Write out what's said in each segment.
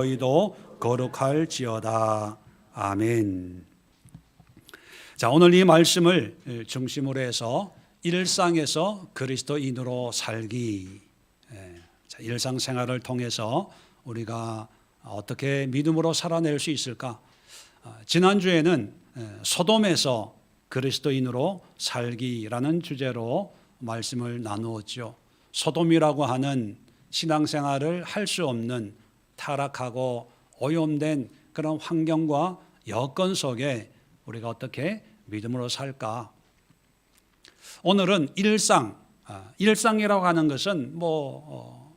너희도 거룩할지어다. 아멘. 자, 오늘 이 말씀을 중심으로 해서 일상에서 그리스도인으로 살기. 자, 일상생활을 통해서 우리가 어떻게 믿음으로 살아낼 수 있을까? 지난주에는 소돔에서 그리스도인으로 살기라는 주제로 말씀을 나누었죠. 소돔이라고 하는 신앙생활을 할 수 없는 타락하고 오염된 그런 환경과 여건 속에 우리가 어떻게 믿음으로 살까? 오늘은 일상이라고 하는 것은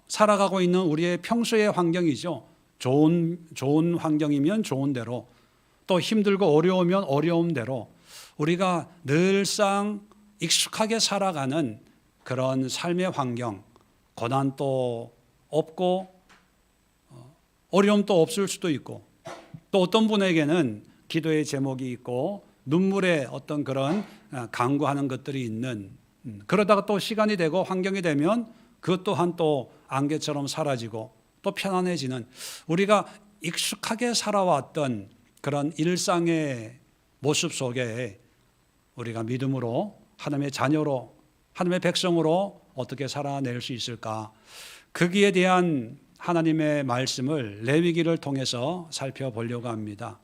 살아가고 있는 우리의 평소의 환경이죠. 좋은 환경이면 좋은 대로, 또 힘들고 어려우면 어려운 대로 우리가 늘상 익숙하게 살아가는 그런 삶의 환경, 고난도 없고 어려움도 없을 수도 있고, 또 어떤 분에게는 기도의 제목이 있고 눈물의 어떤 그런 간구하는 것들이 있는, 그러다가 또 시간이 되고 환경이 되면 그것 또한 또 안개처럼 사라지고 또 편안해지는, 우리가 익숙하게 살아왔던 그런 일상의 모습 속에 우리가 믿음으로 하나님의 자녀로, 하나님의 백성으로 어떻게 살아낼 수 있을까? 거기에 대한 하나님의 말씀을 레위기를 통해서 살펴보려고 합니다.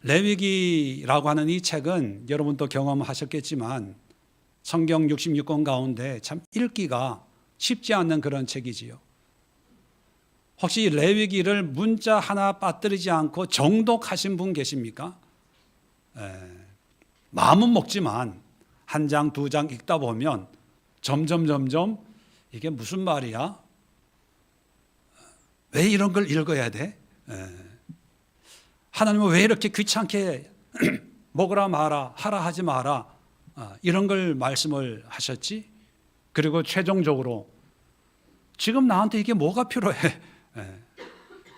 레위기라고 하는 이 책은 여러분도 경험하셨겠지만 성경 66권 가운데 참 읽기가 쉽지 않는 그런 책이지요. 혹시 레위기를 문자 하나 빠뜨리지 않고 정독하신 분 계십니까? 마음은 먹지만 한 장, 두 장 읽다 보면 점점 이게 무슨 말이야? 왜 이런 걸 읽어야 돼? 하나님은 왜 이렇게 귀찮게 먹으라 마라, 하라 하지 마라, 이런 걸 말씀을 하셨지? 그리고 최종적으로 지금 나한테 이게 뭐가 필요해?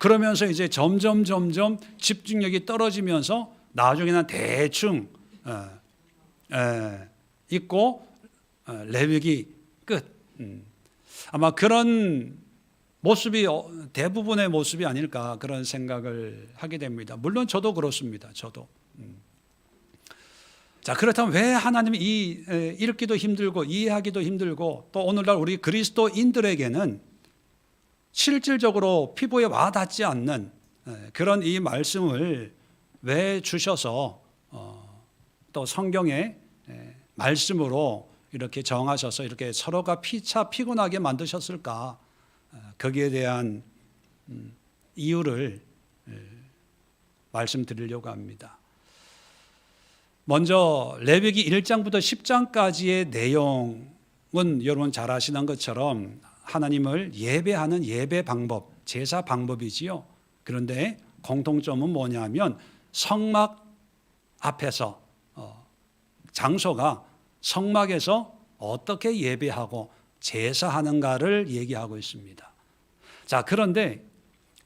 그러면서 이제 점점 집중력이 떨어지면서 나중에는 대충 읽고 레위기 끝. 아마 그런 모습이 대부분의 모습이 아닐까, 그런 생각을 하게 됩니다. 물론 저도 그렇습니다. 저도. 자, 그렇다면 왜 하나님이 읽기도 힘들고 이해하기도 힘들고 또 오늘날 우리 그리스도인들에게는 실질적으로 피부에 와닿지 않는 그런 이 말씀을 왜 주셔서 또 성경의 말씀으로 이렇게 정하셔서 이렇게 서로가 피곤하게 만드셨을까? 거기에 대한 이유를 말씀드리려고 합니다. 먼저 레위기 1장부터 10장까지의 내용은 여러분 잘 아시는 것처럼 하나님을 예배하는 예배 방법, 제사 방법이지요. 그런데 공통점은 뭐냐면 성막 앞에서, 장소가 성막에서 어떻게 예배하고 제사하는가를 얘기하고 있습니다. 자, 그런데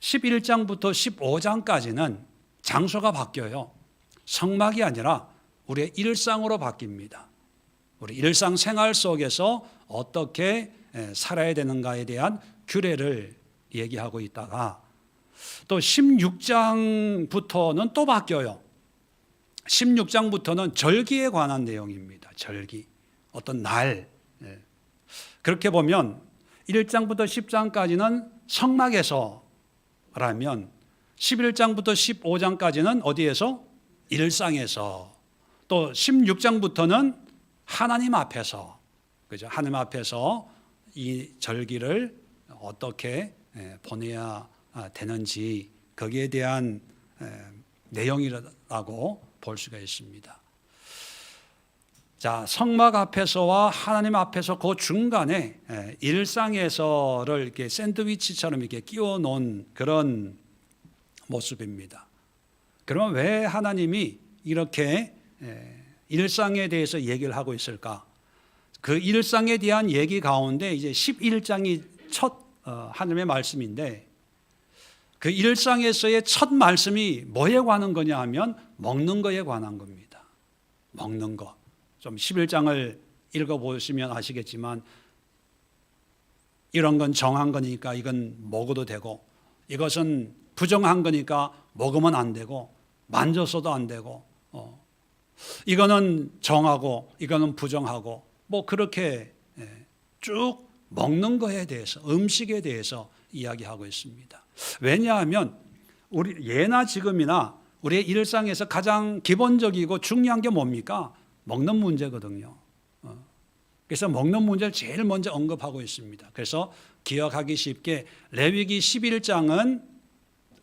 11장부터 15장까지는 장소가 바뀌어요. 성막이 아니라 우리의 일상으로 바뀝니다. 우리 일상생활 속에서 어떻게 살아야 되는가에 대한 규례를 얘기하고 있다가 또 16장부터는 또 바뀌어요. 16장부터는 절기에 관한 내용입니다. 절기, 어떤 날. 그렇게 보면 1장부터 10장까지는 성막에서라면 11장부터 15장까지는 어디에서? 일상에서. 또 16장부터는 하나님 앞에서, 그죠? 하나님 앞에서 이 절기를 어떻게 보내야 되는지, 거기에 대한 내용이라고 볼 수가 있습니다. 자, 성막 앞에서와 하나님 앞에서 그 중간에 일상에서를 이렇게 샌드위치처럼 이렇게 끼워 놓은 그런 모습입니다. 그러면 왜 하나님이 이렇게 일상에 대해서 얘기를 하고 있을까? 그 일상에 대한 얘기 가운데 이제 11장이 첫 하나님의 말씀인데, 그 일상에서의 첫 말씀이 뭐에 관한 거냐 하면 먹는 거에 관한 겁니다. 먹는 거. 좀 11장을 읽어보시면 아시겠지만 이런 건 정한 거니까 이건 먹어도 되고 이것은 부정한 거니까 먹으면 안 되고 만져서도 안 되고 이거는 정하고 이거는 부정하고 뭐 그렇게 쭉 먹는 거에 대해서 음식에 대해서 이야기하고 있습니다. 왜냐하면 우리 예나 지금이나 우리의 일상에서 가장 기본적이고 중요한 게 뭡니까? 먹는 문제거든요. 그래서 먹는 문제를 제일 먼저 언급하고 있습니다. 그래서 기억하기 쉽게 레위기 11장은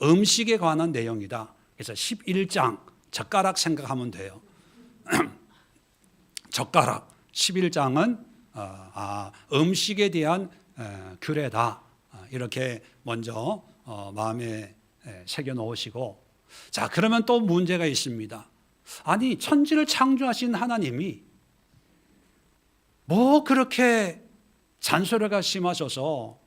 음식에 관한 내용이다. 그래서 11장 젓가락 생각하면 돼요. 젓가락 11장은 음식에 대한 규례다. 이렇게 먼저 마음에 새겨 놓으시고, 자, 그러면 또 문제가 있습니다. 아니, 천지를 창조하신 하나님이 뭐 그렇게 잔소리가 심하셔서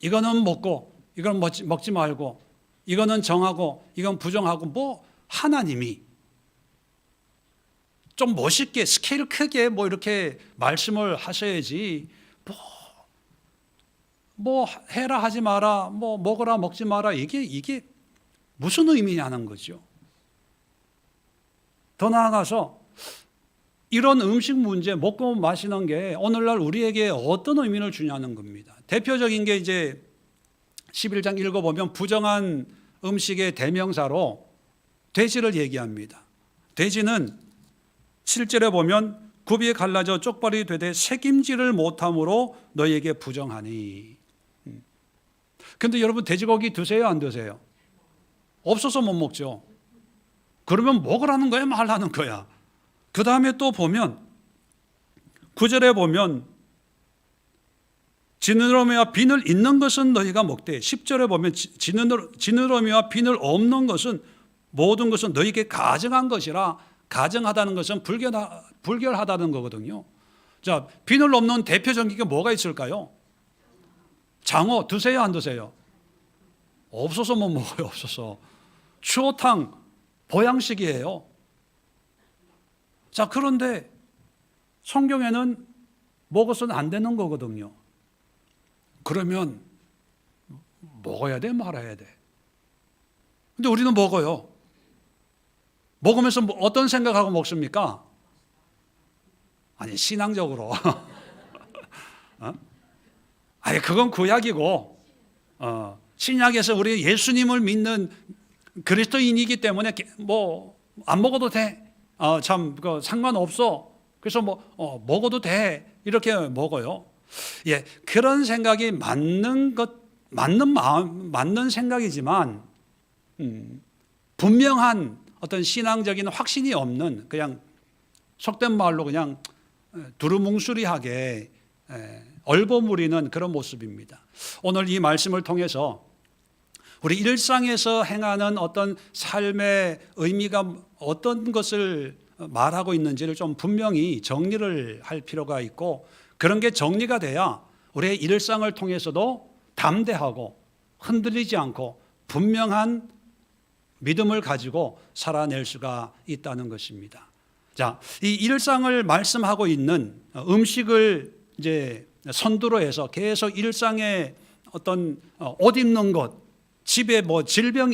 이거는 먹고 이건 먹지 말고 이거는 정하고 이건 부정하고, 뭐 하나님이 좀 멋있게 스케일 크게 뭐 이렇게 말씀을 하셔야지 뭐 해라 하지 마라, 뭐 먹어라 먹지 마라, 이게 무슨 의미냐는 거죠. 더 나아가서 이런 음식 문제, 먹고 마시는 게 오늘날 우리에게 어떤 의미를 주냐는 겁니다. 대표적인 게 이제 11장 읽어보면 부정한 음식의 대명사로 돼지를 얘기합니다. 돼지는 7절에 보면 굽이 갈라져 쪽발이 되되 새김질을 못함으로 너희에게 부정하니. 근데 여러분 돼지고기 드세요, 안 드세요? 없어서 못 먹죠. 그러면 먹으라는 거야, 말라는 거야? 그 다음에 또 보면 9절에 보면 지느러미와 비늘 있는 것은 너희가 먹되, 10절에 보면 지느러미와 비늘 없는 것은 모든 것은 너희에게 가증한 것이라. 가증하다는 것은 불결하다는 거거든요. 자, 비늘 없는 대표적인 게 뭐가 있을까요? 장어 드세요, 안 드세요? 없어서 못 먹어요. 없어서. 추어탕 보양식이에요. 자, 그런데 성경에는 먹어서는 안 되는 거거든요. 그러면 먹어야 돼, 말아야 돼? 근데 우리는 먹어요. 먹으면서 어떤 생각하고 먹습니까? 아니, 신앙적으로. 아니, 그건 구약이고, 신약에서 우리 예수님을 믿는 그리스도인이기 때문에 뭐 안 먹어도 돼. 참 상관없어. 그래서 먹어도 돼. 이렇게 먹어요. 예, 그런 생각이 맞는 생각이지만 분명한 어떤 신앙적인 확신이 없는, 그냥 속된 말로 그냥 두루뭉술이하게 얼버무리는 그런 모습입니다. 오늘 이 말씀을 통해서 우리 일상에서 행하는 어떤 삶의 의미가 어떤 것을 말하고 있는지를 좀 분명히 정리를 할 필요가 있고, 그런 게 정리가 돼야 우리의 일상을 통해서도 담대하고 흔들리지 않고 분명한 믿음을 가지고 살아낼 수가 있다는 것입니다. 자, 이 일상을 말씀하고 있는 음식을 이제 선두로 해서 계속 일상에 어떤 옷 입는 것, 집에 뭐 질병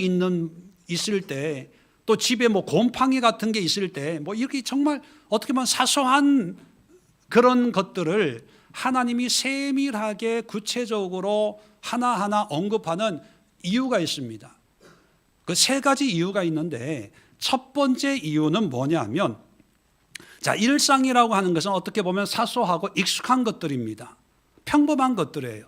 있을 때, 또 집에 뭐 곰팡이 같은 게 있을 때, 뭐 이렇게 정말 어떻게 보면 사소한 그런 것들을 하나님이 세밀하게 구체적으로 하나하나 언급하는 이유가 있습니다. 그 세 가지 이유가 있는데, 첫 번째 이유는 뭐냐면, 자, 일상이라고 하는 것은 어떻게 보면 사소하고 익숙한 것들입니다. 평범한 것들이에요.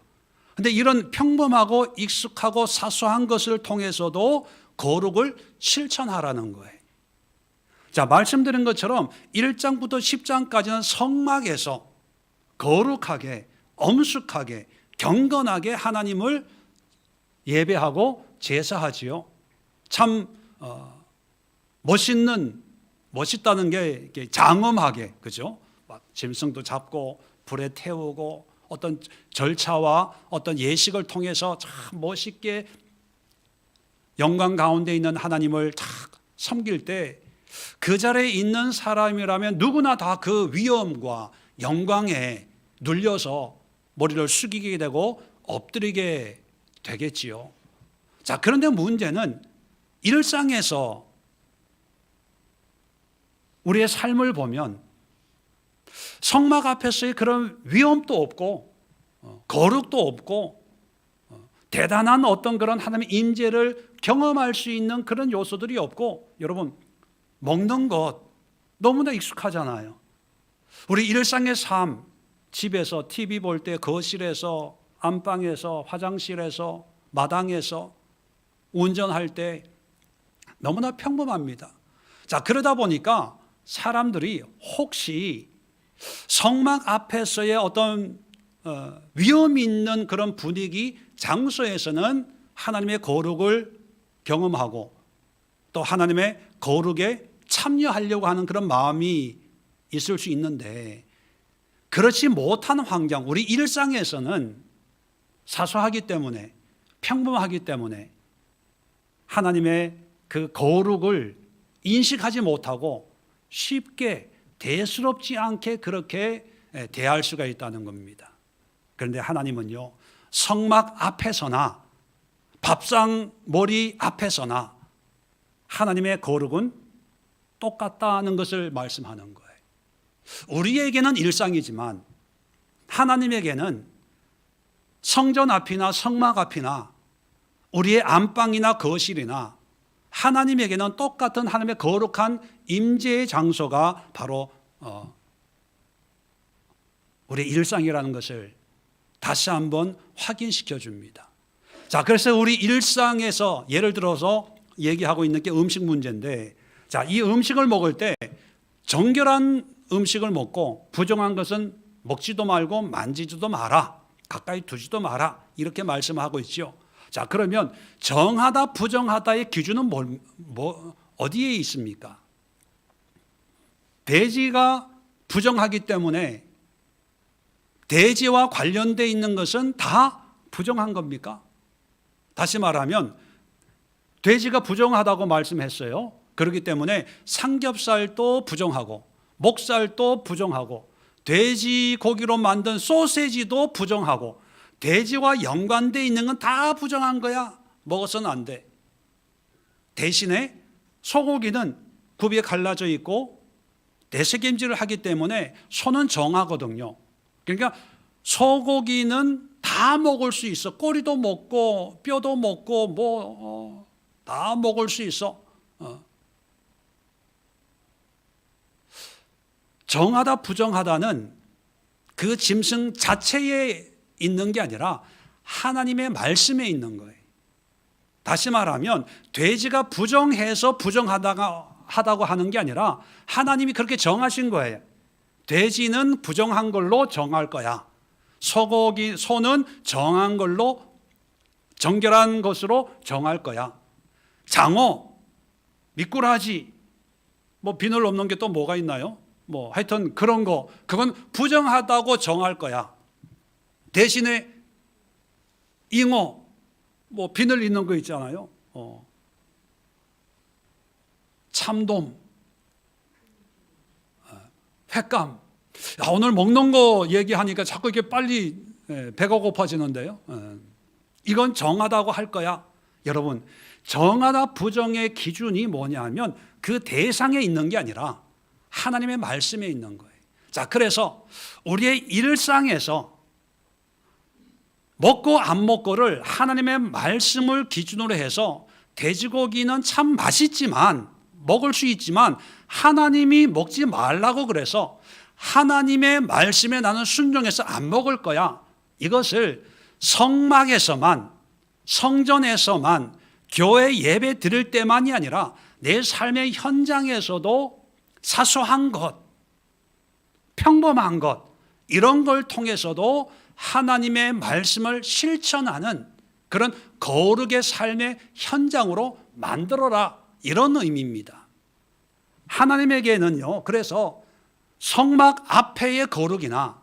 근데 이런 평범하고 익숙하고 사소한 것을 통해서도 거룩을 실천하라는 거예요. 자, 말씀드린 것처럼 1장부터 10장까지는 성막에서 거룩하게, 엄숙하게, 경건하게 하나님을 예배하고 제사하지요. 참 멋있다는 게 장엄하게, 그죠? 막 짐승도 잡고 불에 태우고 어떤 절차와 어떤 예식을 통해서 참 멋있게 영광 가운데 있는 하나님을 딱 섬길 때, 그 자리에 있는 사람이라면 누구나 다 그 위엄과 영광에 눌려서 머리를 숙이게 되고 엎드리게 되겠지요. 자, 그런데 문제는 일상에서 우리의 삶을 보면 성막 앞에서의 그런 위험도 없고 거룩도 없고 대단한 어떤 그런 하나님의 임재를 경험할 수 있는 그런 요소들이 없고, 여러분 먹는 것 너무나 익숙하잖아요. 우리 일상의 삶, 집에서 TV 볼 때, 거실에서, 안방에서, 화장실에서, 마당에서, 운전할 때 너무나 평범합니다. 자, 그러다 보니까 사람들이 혹시 성막 앞에서의 어떤 위험 있는 그런 분위기, 장소에서는 하나님의 거룩을 경험하고 또 하나님의 거룩에 참여하려고 하는 그런 마음이 있을 수 있는데, 그렇지 못한 환경, 우리 일상에서는 사소하기 때문에, 평범하기 때문에 하나님의 그 거룩을 인식하지 못하고 쉽게 대수롭지 않게 그렇게 대할 수가 있다는 겁니다. 그런데 하나님은요, 성막 앞에서나 밥상 머리 앞에서나 하나님의 거룩은 똑같다는 것을 말씀하는 거예요. 우리에게는 일상이지만 하나님에게는 성전 앞이나 성막 앞이나 우리의 안방이나 거실이나 하나님에게는 똑같은 하나님의 거룩한 임재의 장소가 바로 우리의 일상이라는 것을 다시 한번 확인시켜 줍니다. 자, 그래서 우리 일상에서 예를 들어서 얘기하고 있는 게 음식 문제인데, 자, 이 음식을 먹을 때 정결한 음식을 먹고 부정한 것은 먹지도 말고 만지지도 마라, 가까이 두지도 마라, 이렇게 말씀하고 있죠. 자, 그러면 정하다 부정하다의 기준은 어디에 있습니까? 돼지가 부정하기 때문에 돼지와 관련되어 있는 것은 다 부정한 겁니까? 다시 말하면 돼지가 부정하다고 말씀했어요. 그렇기 때문에 삼겹살도 부정하고 목살도 부정하고 돼지 고기로 만든 소세지도 부정하고 돼지와 연관되어 있는 건 다 부정한 거야. 먹어서는 안 돼. 대신에 소고기는 굽이에 갈라져 있고 대세김질을 하기 때문에 소는 정하거든요. 그러니까 소고기는 다 먹을 수 있어. 꼬리도 먹고 뼈도 먹고 다 먹을 수 있어. 정하다 부정하다는 그 짐승 자체에 있는 게 아니라 하나님의 말씀에 있는 거예요. 다시 말하면 돼지가 부정해서 부정하다고 하는 게 아니라 하나님이 그렇게 정하신 거예요. 돼지는 부정한 걸로 정할 거야. 소는 정한 걸로, 정결한 것으로 정할 거야. 장어, 미꾸라지, 비늘 없는 게 또 뭐가 있나요? 하여튼 그런 거, 그건 부정하다고 정할 거야. 대신에 잉어, 비늘 있는 거 있잖아요. 참돔, 횟감. 오늘 먹는 거 얘기하니까 자꾸 이렇게 빨리 배가 고파지는데요. 이건 정하다고 할 거야. 여러분, 정하다 부정의 기준이 뭐냐면 그 대상에 있는 게 아니라 하나님의 말씀에 있는 거예요. 자, 그래서 우리의 일상에서 먹고 안 먹고를 하나님의 말씀을 기준으로 해서 돼지고기는 참 맛있지만, 먹을 수 있지만 하나님이 먹지 말라고 그래서 하나님의 말씀에 나는 순종해서 안 먹을 거야. 이것을 성막에서만, 성전에서만, 교회 예배 드릴 때만이 아니라 내 삶의 현장에서도 사소한 것, 평범한 것, 이런 걸 통해서도 하나님의 말씀을 실천하는 그런 거룩의 삶의 현장으로 만들어라, 이런 의미입니다. 하나님에게는요, 그래서 성막 앞에의 거룩이나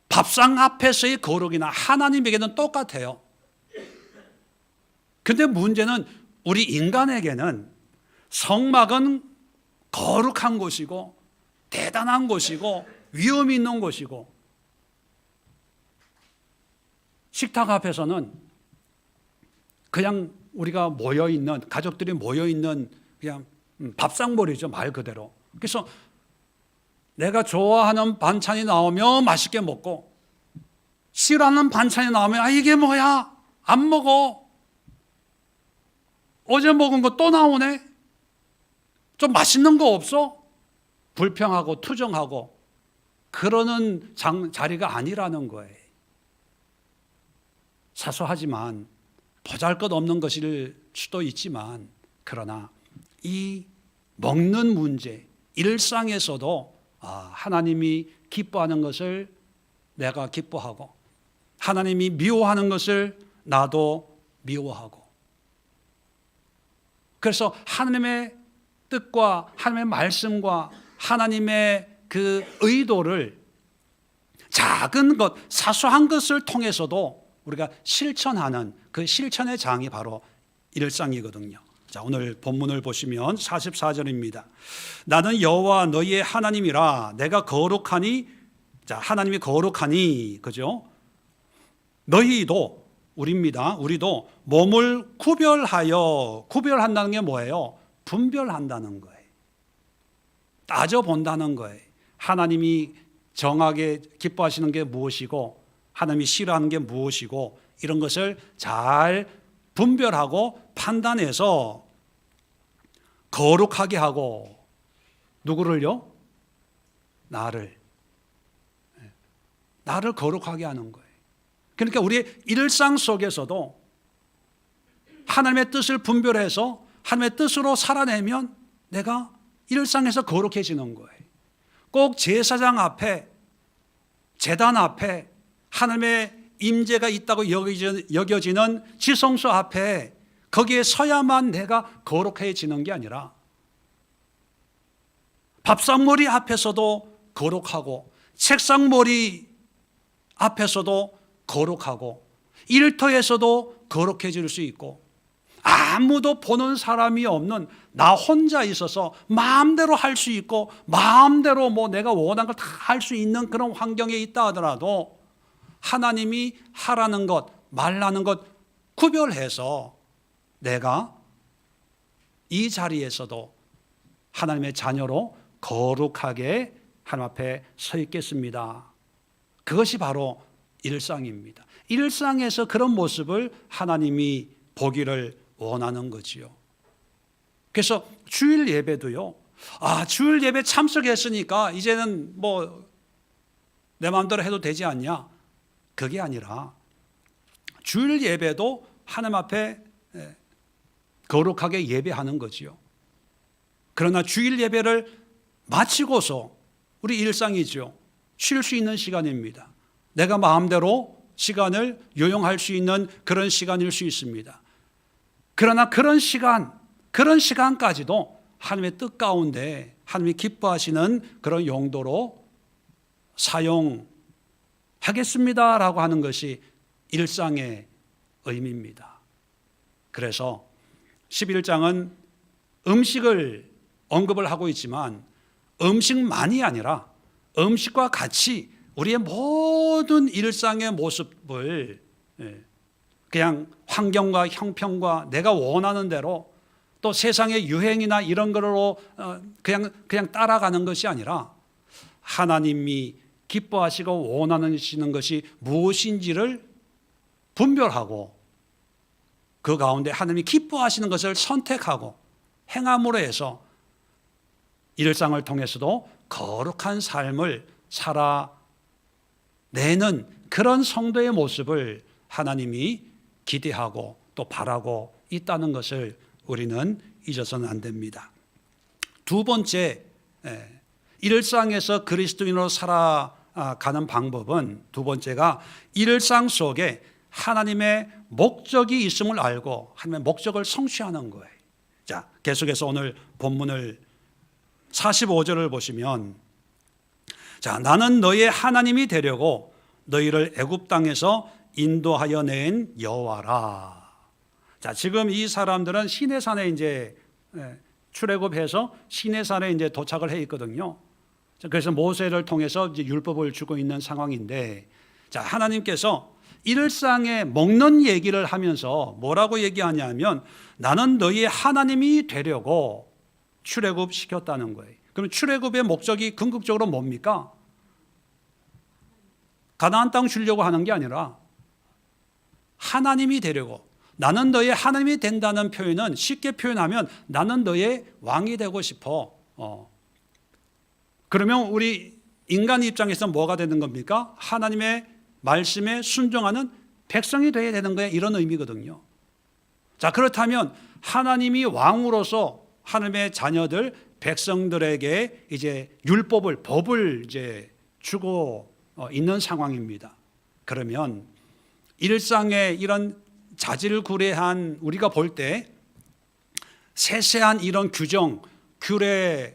밥상 앞에서의 거룩이나 하나님에게는 똑같아요. 근데 문제는 우리 인간에게는 성막은 거룩한 곳이고 대단한 곳이고 위험이 있는 곳이고, 식탁 앞에서는 그냥 우리가 모여 있는, 가족들이 모여 있는 그냥 밥상머리죠, 말 그대로. 그래서 내가 좋아하는 반찬이 나오면 맛있게 먹고, 싫어하는 반찬이 나오면 아 이게 뭐야? 안 먹어. 어제 먹은 거 또 나오네. 좀 맛있는 거 없어? 불평하고 투정하고 그러는 자리가 아니라는 거예요. 사소하지만 보잘것없는 것일 수도 있지만, 그러나 이 먹는 문제, 일상에서도 하나님이 기뻐하는 것을 내가 기뻐하고, 하나님이 미워하는 것을 나도 미워하고, 그래서 하나님의 뜻과 하나님의 말씀과 하나님의 그 의도를 작은 것, 사소한 것을 통해서도 우리가 실천하는 그 실천의 장이 바로 일상이거든요. 자, 오늘 본문을 보시면 44절입니다. 나는 여호와 너희의 하나님이라. 내가 거룩하니, 자, 하나님이 거룩하니, 그죠? 너희도, 우리입니다. 우리도 몸을 구별한다는 게 뭐예요? 분별한다는 거예요. 따져본다는 거예요. 하나님이 정하게 기뻐하시는 게 무엇이고 하나님이 싫어하는 게 무엇이고, 이런 것을 잘 분별하고 판단해서 거룩하게 하고, 누구를요? 나를 거룩하게 하는 거예요. 그러니까 우리의 일상 속에서도 하나님의 뜻을 분별해서 하나님의 뜻으로 살아내면 내가 일상에서 거룩해지는 거예요. 꼭 제사장 앞에, 제단 앞에, 하나님의 임재가 있다고 여겨지는 지성소 앞에 거기에 서야만 내가 거룩해지는 게 아니라, 밥상머리 앞에서도 거룩하고, 책상머리 앞에서도 거룩하고, 일터에서도 거룩해질 수 있고, 아무도 보는 사람이 없는 나 혼자 있어서 마음대로 할 수 있고, 마음대로 내가 원하는 걸 다 할 수 있는 그런 환경에 있다 하더라도 하나님이 하라는 것, 말라는 것 구별해서 내가 이 자리에서도 하나님의 자녀로 거룩하게 하나님 앞에 서 있겠습니다. 그것이 바로 일상입니다. 일상에서 그런 모습을 하나님이 보기를 원하는 거지요. 그래서 주일 예배도요, 주일 예배 참석했으니까 이제는 내 마음대로 해도 되지 않냐? 그게 아니라 주일 예배도 하나님 앞에 거룩하게 예배하는 거지요. 그러나 주일 예배를 마치고서 우리 일상이죠. 쉴 수 있는 시간입니다. 내가 마음대로 시간을 요용할 수 있는 그런 시간일 수 있습니다. 그러나 그런 시간까지도 하나님의 뜻 가운데 하나님이 기뻐하시는 그런 용도로 사용하겠습니다라고 하는 것이 일상의 의미입니다. 그래서 11장은 음식을 언급을 하고 있지만, 음식만이 아니라 음식과 같이 우리의 모든 일상의 모습을 그냥 환경과 형편과 내가 원하는 대로, 또 세상의 유행이나 이런 거로 그냥 따라가는 것이 아니라 하나님이 기뻐하시고 원하시는 것이 무엇인지를 분별하고 그 가운데 하나님이 기뻐하시는 것을 선택하고 행함으로 해서 일상을 통해서도 거룩한 삶을 살아내는 그런 성도의 모습을 하나님이 기대하고 또 바라고 있다는 것을 우리는 잊어서는 안 됩니다. 두 번째, 일상에서 그리스도인으로 살아가는 방법은, 두 번째가 일상 속에 하나님의 목적이 있음을 알고 하나님의 목적을 성취하는 거예요. 자, 계속해서 오늘 본문을 45절을 보시면, 자, 나는 너의 하나님이 되려고 너희를 애굽 땅에서 인도하여 낸 여호와라. 자, 지금 이 사람들은 시내산에 이제 출애굽해서 시내산에 이제 도착을 해 있거든요. 그래서 모세를 통해서 이제 율법을 주고 있는 상황인데, 자, 하나님께서 일상에 먹는 얘기를 하면서 뭐라고 얘기하냐면 나는 너희의 하나님이 되려고 출애굽시켰다는 거예요. 그럼 출애굽의 목적이 궁극적으로 뭡니까? 가나안 땅 주려고 하는 게 아니라 하나님이 되려고. 나는 너의 하나님이 된다는 표현은 쉽게 표현하면 나는 너의 왕이 되고 싶어. 그러면 우리 인간 입장에서 뭐가 되는 겁니까? 하나님의 말씀에 순종하는 백성이 되어야 되는 거야. 이런 의미거든요. 자, 그렇다면 하나님이 왕으로서 하나님의 자녀들, 백성들에게 이제 율법을, 법을 이제 주고 있는 상황입니다. 그러면 일상의 이런 자질구레한 우리가 볼 때 세세한 이런 규정, 규례를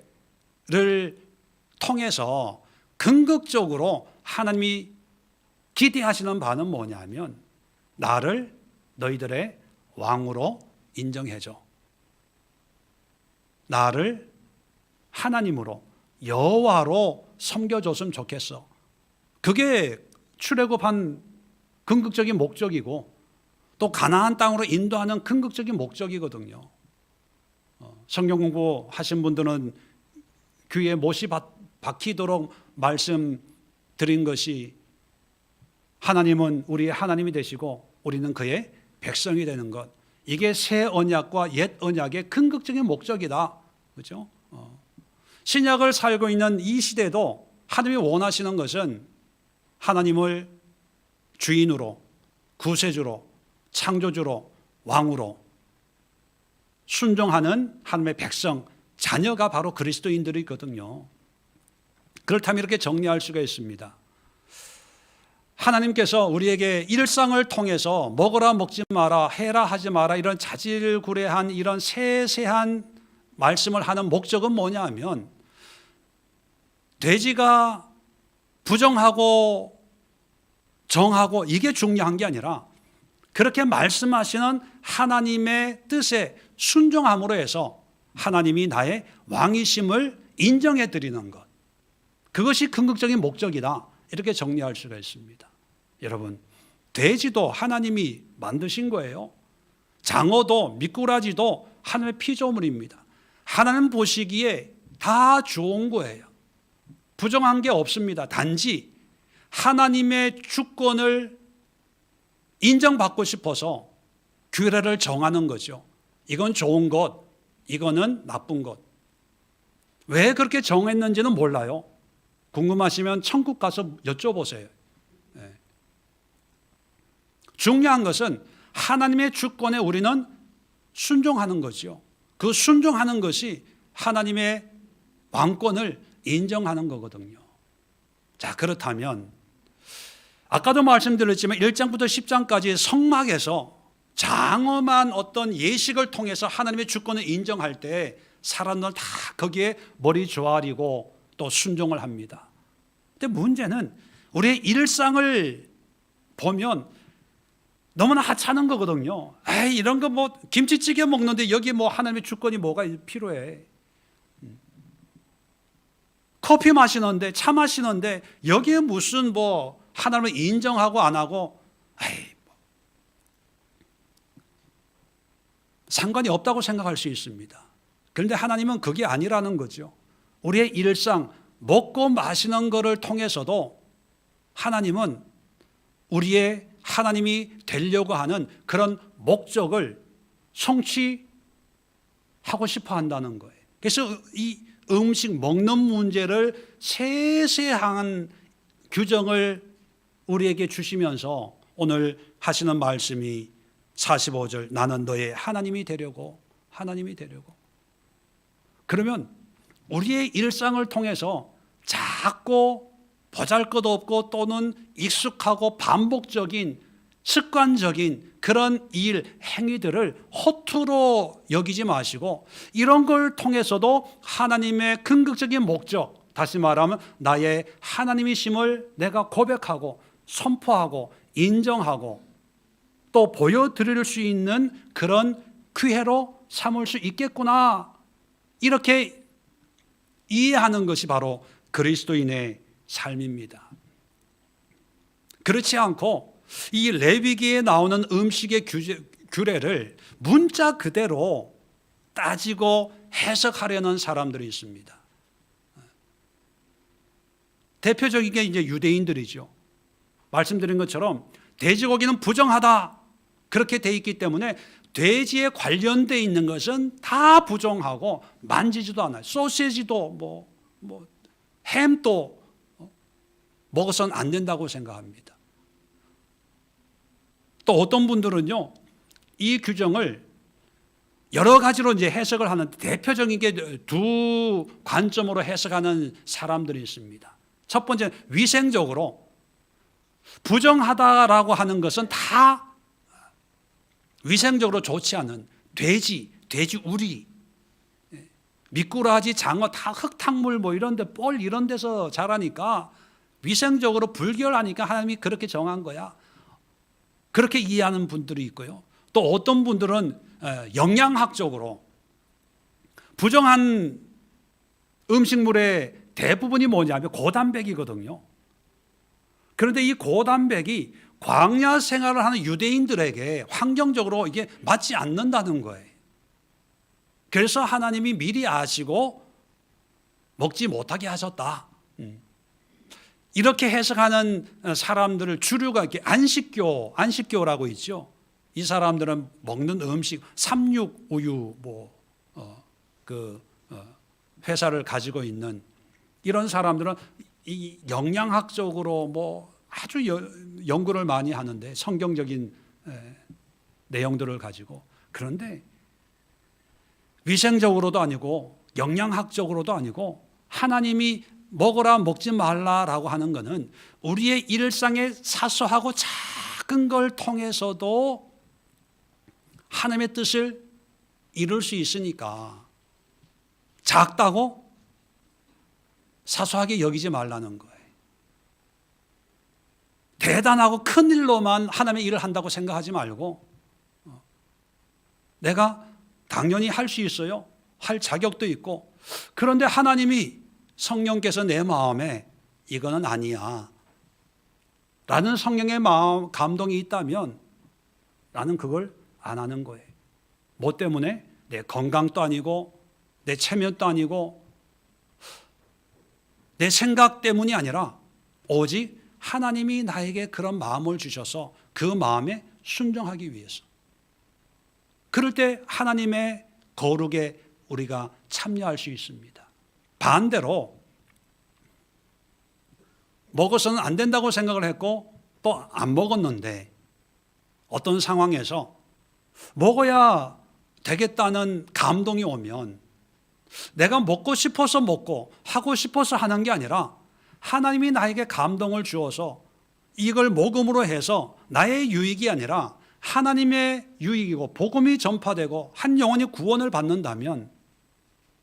통해서 궁극적으로 하나님이 기대하시는 바는 뭐냐면 나를 너희들의 왕으로 인정해줘. 나를 하나님으로 여호와로 섬겨줬으면 좋겠어. 그게 출애굽한 궁극적인 목적이고 또 가나안 땅으로 인도하는 궁극적인 목적이거든요. 성경 공부하신 분들은 귀에 못이 박히도록 말씀드린 것이 하나님은 우리의 하나님이 되시고 우리는 그의 백성이 되는 것. 이게 새 언약과 옛 언약의 궁극적인 목적이다. 그렇죠? 신약을 살고 있는 이 시대도 하나님이 원하시는 것은 하나님을 주인으로, 구세주로, 창조주로, 왕으로 순종하는 하나님의 백성, 자녀가 바로 그리스도인들이거든요. 그렇다면 이렇게 정리할 수가 있습니다. 하나님께서 우리에게 일상을 통해서 먹어라 먹지 마라, 해라 하지 마라 이런 자질구레한 이런 세세한 말씀을 하는 목적은 뭐냐 하면 돼지가 부정하고 정하고 이게 중요한 게 아니라 그렇게 말씀하시는 하나님의 뜻에 순종함으로 해서 하나님이 나의 왕이심을 인정해 드리는 것. 그것이 궁극적인 목적이다. 이렇게 정리할 수가 있습니다. 여러분, 돼지도 하나님이 만드신 거예요. 장어도 미꾸라지도 하나님의 피조물입니다. 하나님 보시기에 다 좋은 거예요. 부정한 게 없습니다. 단지 하나님의 주권을 인정받고 싶어서 규례를 정하는 거죠. 이건 좋은 것, 이거는 나쁜 것. 왜 그렇게 정했는지는 몰라요. 궁금하시면 천국 가서 여쭤보세요. 네. 중요한 것은 하나님의 주권에 우리는 순종하는 거죠. 그 순종하는 것이 하나님의 왕권을 인정하는 거거든요. 자, 그렇다면 아까도 말씀드렸지만 1장부터 10장까지 성막에서 장엄한 어떤 예식을 통해서 하나님의 주권을 인정할 때 사람들은 다 거기에 머리 조아리고 또 순종을 합니다. 근데 문제는 우리의 일상을 보면 너무나 하찮은 거거든요. 에이, 이런 거 뭐 김치찌개 먹는데 여기 뭐 하나님의 주권이 뭐가 필요해. 커피 마시는데 차 마시는데 여기에 무슨 뭐 하나님을 인정하고 안 하고 에이, 뭐. 상관이 없다고 생각할 수 있습니다. 그런데 하나님은 그게 아니라는 거죠. 우리의 일상 먹고 마시는 것을 통해서도 하나님은 우리의 하나님이 되려고 하는 그런 목적을 성취하고 싶어 한다는 거예요. 그래서 이 음식 먹는 문제를 세세한 규정을 우리에게 주시면서 오늘 하시는 말씀이 45절 나는 너의 하나님이 되려고 하나님이 되려고. 그러면 우리의 일상을 통해서 작고 보잘것없고 또는 익숙하고 반복적인 습관적인 그런 일, 행위들을 허투루 여기지 마시고 이런 걸 통해서도 하나님의 궁극적인 목적, 다시 말하면 나의 하나님이심을 내가 고백하고 선포하고 인정하고 또 보여드릴 수 있는 그런 기회로 삼을 수 있겠구나. 이렇게 이해하는 것이 바로 그리스도인의 삶입니다. 그렇지 않고 이 레위기에 나오는 음식의 규례를 문자 그대로 따지고 해석하려는 사람들이 있습니다. 대표적인 게 이제 유대인들이죠. 말씀드린 것처럼 돼지고기는 부정하다 그렇게 돼 있기 때문에 돼지에 관련되어 있는 것은 다 부정하고 만지지도 않아요. 소시지도 햄도 먹어서는 안 된다고 생각합니다. 또 어떤 분들은요, 이 규정을 여러 가지로 이제 해석을 하는 대표적인 게 두 관점으로 해석하는 사람들이 있습니다. 첫 번째, 위생적으로 부정하다라고 하는 것은 다 위생적으로 좋지 않은 돼지 우리, 미꾸라지, 장어 다 흙탕물 이런 데 뻘 이런 데서 자라니까 위생적으로 불결하니까 하나님이 그렇게 정한 거야. 그렇게 이해하는 분들이 있고요. 또 어떤 분들은 영양학적으로 부정한 음식물의 대부분이 뭐냐면 고단백이거든요. 그런데 이 고단백이 광야 생활을 하는 유대인들에게 환경적으로 이게 맞지 않는다는 거예요. 그래서 하나님이 미리 아시고 먹지 못하게 하셨다. 이렇게 해석하는 사람들을 주류가 이렇게 안식교라고 있죠. 이 사람들은 먹는 음식 삼육우유 회사를 가지고 있는 이런 사람들은 이 영양학적으로 아주 연구를 많이 하는데 성경적인 내용들을 가지고, 그런데 위생적으로도 아니고 영양학적으로도 아니고 하나님이 먹어라 먹지 말라라고 하는 것은 우리의 일상의 사소하고 작은 걸 통해서도 하나님의 뜻을 이룰 수 있으니까 작다고 사소하게 여기지 말라는 거예요. 대단하고 큰 일로만 하나님의 일을 한다고 생각하지 말고 내가 당연히 할 수 있어요. 할 자격도 있고, 그런데 하나님이 성령께서 내 마음에 이거는 아니야 라는 성령의 마음 감동이 있다면 나는 그걸 안 하는 거예요. 뭐 때문에? 내 건강도 아니고 내 체면도 아니고 내 생각 때문이 아니라 오직 하나님이 나에게 그런 마음을 주셔서 그 마음에 순종하기 위해서. 그럴 때 하나님의 거룩에 우리가 참여할 수 있습니다. 반대로 먹어서는 안 된다고 생각을 했고 또 안 먹었는데 어떤 상황에서 먹어야 되겠다는 감동이 오면 내가 먹고 싶어서 먹고 하고 싶어서 하는 게 아니라 하나님이 나에게 감동을 주어서 이걸 먹음으로 해서 나의 유익이 아니라 하나님의 유익이고 복음이 전파되고 한 영혼이 구원을 받는다면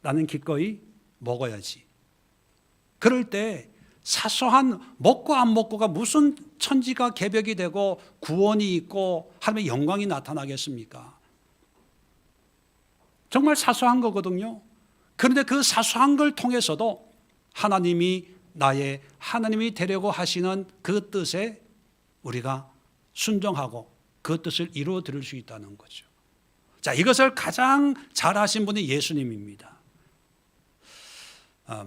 나는 기꺼이 먹어야지. 그럴 때 사소한 먹고 안 먹고가 무슨 천지가 개벽이 되고 구원이 있고 하나님의 영광이 나타나겠습니까? 정말 사소한 거거든요. 그런데 그 사소한 걸 통해서도 하나님이 하나님이 되려고 하시는 그 뜻에 우리가 순종하고 그 뜻을 이루어 드릴 수 있다는 거죠. 자, 이것을 가장 잘하신 분이 예수님입니다.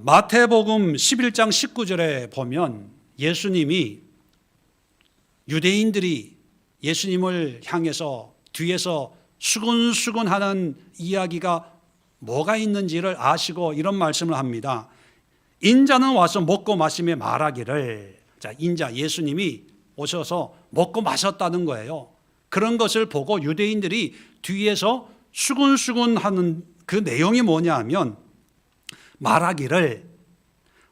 마태복음 11장 19절에 보면 예수님이 유대인들이 예수님을 향해서 뒤에서 수근수근하는 이야기가 뭐가 있는지를 아시고 이런 말씀을 합니다. 인자는 와서 먹고 마시며 말하기를. 자, 인자 예수님이 오셔서 먹고 마셨다는 거예요. 그런 것을 보고 유대인들이 뒤에서 수근수근하는 그 내용이 뭐냐 하면 말하기를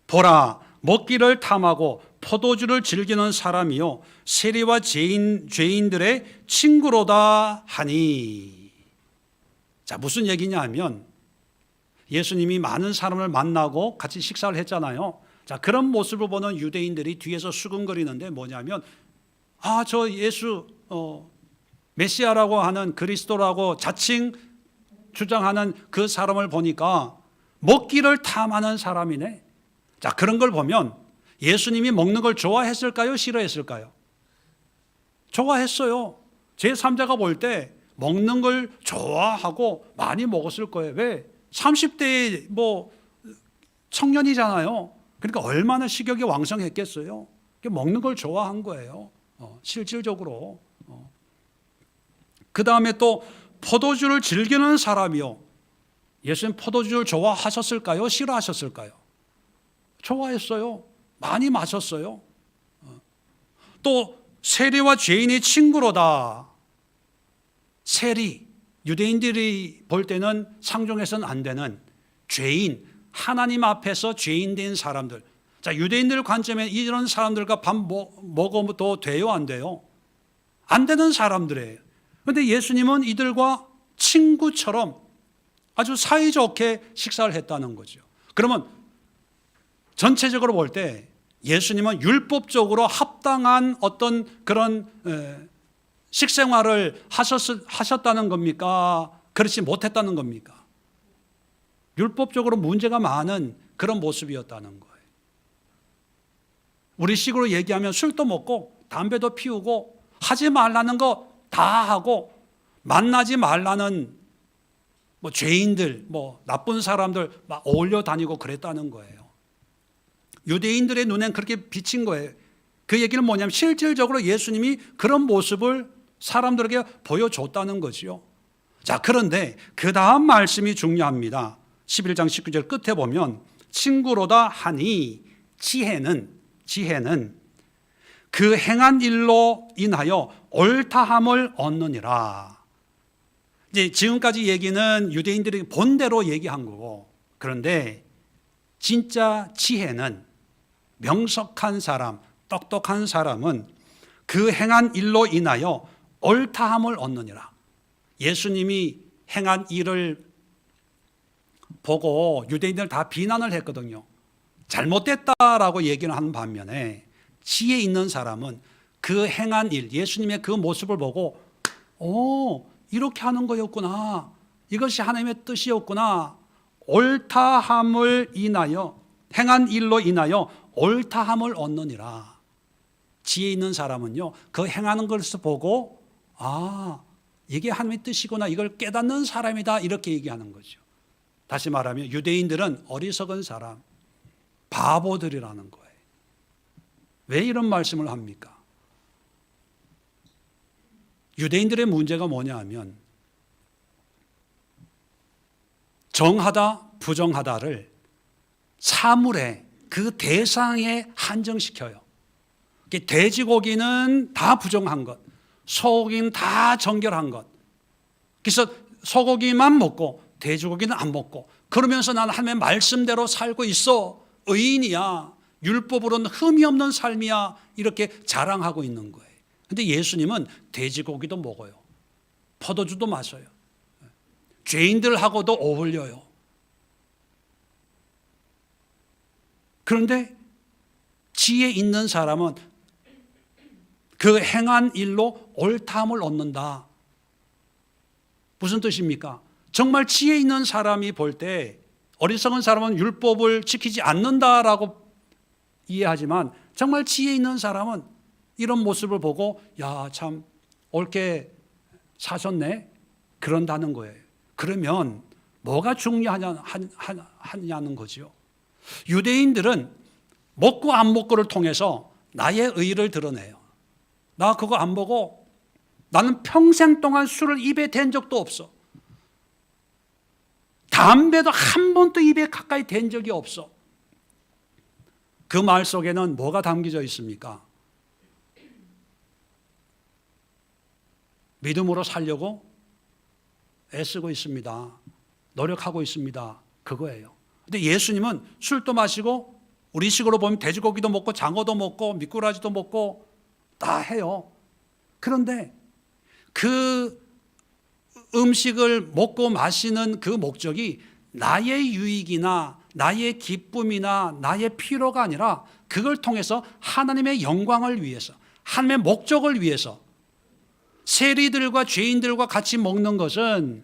보라 먹기를 탐하고 포도주를 즐기는 사람이요 세리와 죄인들의 친구로다 하니. 자, 무슨 얘기냐 하면 예수님이 많은 사람을 만나고 같이 식사를 했잖아요. 자, 그런 모습을 보는 유대인들이 뒤에서 수근거리는데 뭐냐면 저 예수 메시아라고 하는 그리스도라고 자칭 주장하는 그 사람을 보니까 먹기를 탐하는 사람이네. 자, 그런 걸 보면 예수님이 먹는 걸 좋아했을까요? 싫어했을까요? 좋아했어요. 제3자가 볼 때 먹는 걸 좋아하고 많이 먹었을 거예요. 왜? 30대에 뭐 청년이잖아요. 그러니까 얼마나 식욕이 왕성했겠어요. 먹는 걸 좋아한 거예요. 실질적으로. 그 다음에 또 포도주를 즐기는 사람이요. 예수님 포도주를 좋아하셨을까요? 싫어하셨을까요? 좋아했어요. 많이 마셨어요. 또 세리와 죄인의 친구로다. 세리, 유대인들이 볼 때는 상종해서는 안 되는 죄인, 하나님 앞에서 죄인 된 사람들. 자, 유대인들 관점에 이런 사람들과 밥 먹어도 돼요, 안 돼요? 안 되는 사람들이에요. 그런데 예수님은 이들과 친구처럼 아주 사이좋게 식사를 했다는 거죠. 그러면 전체적으로 볼 때 예수님은 율법적으로 합당한 어떤 그런 식생활을 하셨다는 겁니까? 그렇지 못했다는 겁니까? 율법적으로 문제가 많은 그런 모습이었다는 거예요. 우리 식으로 얘기하면 술도 먹고 담배도 피우고 하지 말라는 거 다 하고 만나지 말라는 뭐 죄인들, 뭐 나쁜 사람들 막 어울려 다니고 그랬다는 거예요. 유대인들의 눈엔 그렇게 비친 거예요. 그 얘기는 뭐냐면 실질적으로 예수님이 그런 모습을 사람들에게 보여줬다는 거지요. 자, 그런데 그 다음 말씀이 중요합니다. 11장 19절 끝에 보면 친구로다 하니 지혜는 그 행한 일로 인하여 옳다함을 얻느니라. 이제 지금까지 얘기는 유대인들이 본대로 얘기한 거고, 그런데 진짜 지혜는 명석한 사람, 똑똑한 사람은 그 행한 일로 인하여 옳다함을 얻느니라. 예수님이 행한 일을 보고 유대인들 다 비난을 했거든요. 잘못됐다라고 얘기를 하는 반면에 지혜 있는 사람은 그 행한 일, 예수님의 그 모습을 보고 이렇게 하는 거였구나. 이것이 하나님의 뜻이었구나. 옳다함을 인하여, 행한 일로 인하여 옳다함을 얻느니라. 지혜 있는 사람은요, 그 행하는 것을 보고 이게 하나님의 뜻이구나, 이걸 깨닫는 사람이다, 이렇게 얘기하는 거죠. 다시 말하면 유대인들은 어리석은 사람, 바보들이라는 거예요. 왜 이런 말씀을 합니까? 유대인들의 문제가 뭐냐 하면 정하다, 부정하다를 사물의 그 대상에 한정시켜요. 돼지고기는 다 부정한 것, 소고기는 다 정결한 것. 그래서 소고기만 먹고 돼지고기는 안 먹고, 그러면서 나는 하나님의 말씀대로 살고 있어, 의인이야, 율법으로는 흠이 없는 삶이야, 이렇게 자랑하고 있는 거예요. 그런데 예수님은 돼지고기도 먹어요, 포도주도 마셔요, 죄인들하고도 어울려요. 그런데 지혜 있는 사람은 그 행한 일로 옳다함을 얻는다. 무슨 뜻입니까? 정말 지혜 있는 사람이 볼 때 어리석은 사람은 율법을 지키지 않는다라고 이해하지만, 정말 지혜 있는 사람은 이런 모습을 보고 야, 참 옳게 사셨네, 그런다는 거예요. 그러면 뭐가 중요하냐는 거지요. 유대인들은 먹고 안 먹고를 통해서 나의 의의를 드러내요. 나 그거 안 보고 나는 평생 동안 술을 입에 댄 적도 없어. 담배도 한 번도 입에 가까이 댄 적이 없어. 그 말 속에는 뭐가 담겨져 있습니까? 믿음으로 살려고 애쓰고 있습니다, 노력하고 있습니다, 그거예요. 근데 예수님은 술도 마시고, 우리식으로 보면 돼지고기도 먹고 장어도 먹고 미꾸라지도 먹고 다 해요. 그런데 그 음식을 먹고 마시는 그 목적이 나의 유익이나 나의 기쁨이나 나의 필요가 아니라 그걸 통해서 하나님의 영광을 위해서, 하나님의 목적을 위해서. 세리들과 죄인들과 같이 먹는 것은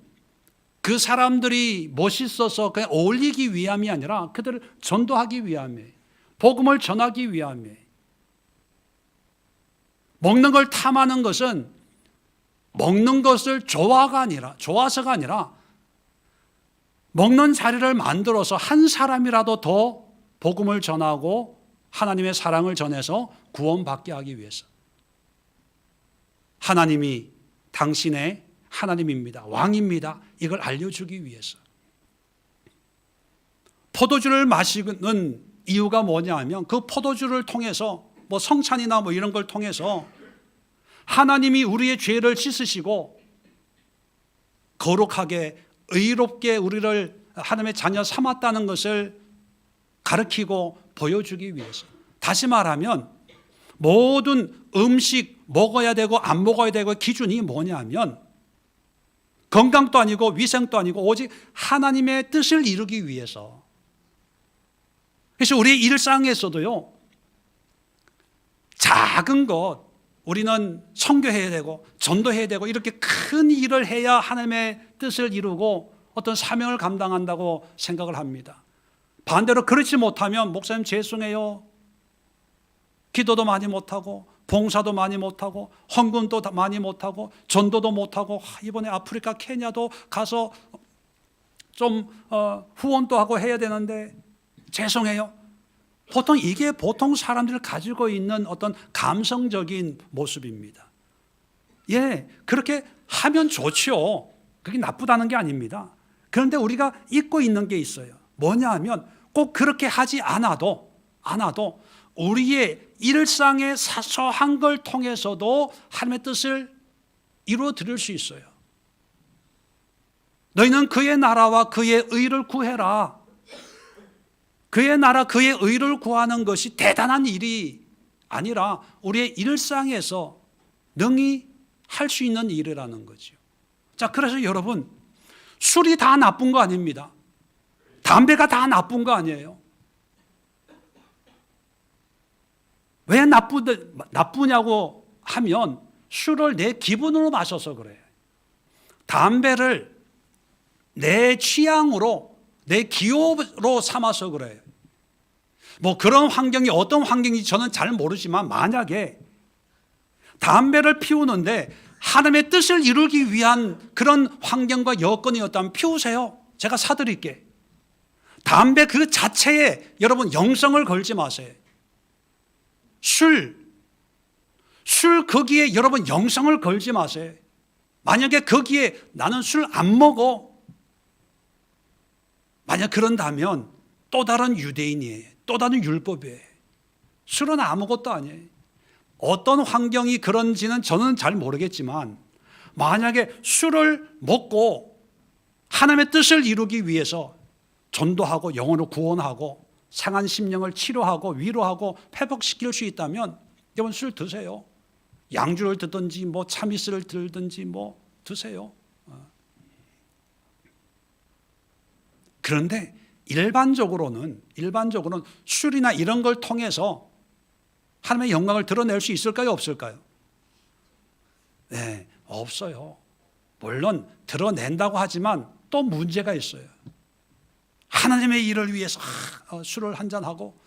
그 사람들이 멋있어서 그냥 어울리기 위함이 아니라 그들을 전도하기 위함이에요. 복음을 전하기 위함이에요. 먹는 걸 탐하는 것은 먹는 것을 좋아서가 아니라 먹는 자리를 만들어서 한 사람이라도 더 복음을 전하고 하나님의 사랑을 전해서 구원받게 하기 위해서. 하나님이 당신의 하나님입니다. 왕입니다. 이걸 알려주기 위해서. 포도주를 마시는 이유가 뭐냐 하면 그 포도주를 통해서 뭐 성찬이나 뭐 이런 걸 통해서 하나님이 우리의 죄를 씻으시고 거룩하게 의롭게 우리를 하나님의 자녀 삼았다는 것을 가르치고 보여주기 위해서. 다시 말하면 모든 음식 먹어야 되고 안 먹어야 되고 기준이 뭐냐면 건강도 아니고 위생도 아니고 오직 하나님의 뜻을 이루기 위해서. 그래서 우리 일상에서도요, 작은 것, 우리는 선교해야 되고 전도해야 되고 이렇게 큰 일을 해야 하나님의 뜻을 이루고 어떤 사명을 감당한다고 생각을 합니다. 반대로 그렇지 못하면 목사님 죄송해요, 기도도 많이 못하고 봉사도 많이 못하고 헌금도 많이 못하고 전도도 못하고 이번에 아프리카 케냐도 가서 좀 후원도 하고 해야 되는데 죄송해요. 이게 보통 사람들이 가지고 있는 어떤 감성적인 모습입니다. 예, 그렇게 하면 좋죠. 그게 나쁘다는 게 아닙니다. 그런데 우리가 잊고 있는 게 있어요. 뭐냐 하면 꼭 그렇게 하지 않아도 우리의 일상의 사소한 걸 통해서도 하나님의 뜻을 이루어 드릴 수 있어요. 너희는 그의 나라와 그의 의를 구해라. 그의 나라, 그의 의를 구하는 것이 대단한 일이 아니라 우리의 일상에서 능히 할 수 있는 일이라는 거죠. 자, 그래서 여러분, 술이 다 나쁜 거 아닙니다. 담배가 다 나쁜 거 아니에요. 왜 나쁘냐고 하면 술을 내 기분으로 마셔서 그래요. 담배를 내 취향으로, 내 기호로 삼아서 그래요. 뭐 그런 환경이 어떤 환경인지 저는 잘 모르지만 만약에 담배를 피우는데 하나님의 뜻을 이루기 위한 그런 환경과 여건이었다면 피우세요. 제가 사드릴게. 담배 그 자체에 여러분 영성을 걸지 마세요. 술 거기에 여러분 영성을 걸지 마세요. 만약에 거기에 나는 술 안 먹어, 만약 그런다면 또 다른 유대인이에요. 또 다른 율법이에요. 술은 아무것도 아니에요. 어떤 환경이 그런지는 저는 잘 모르겠지만 만약에 술을 먹고 하나님의 뜻을 이루기 위해서 전도하고 영혼을 구원하고 상한 심령을 치료하고 위로하고 회복시킬 수 있다면 여러분 술 드세요. 양주를 드든지 뭐 참이슬을 들든지 뭐 드세요. 그런데 일반적으로는 술이나 이런 걸 통해서 하나님의 영광을 드러낼 수 있을까요? 없을까요? 네, 없어요. 물론 드러낸다고 하지만 또 문제가 있어요. 하나님의 일을 위해서 술을 한잔하고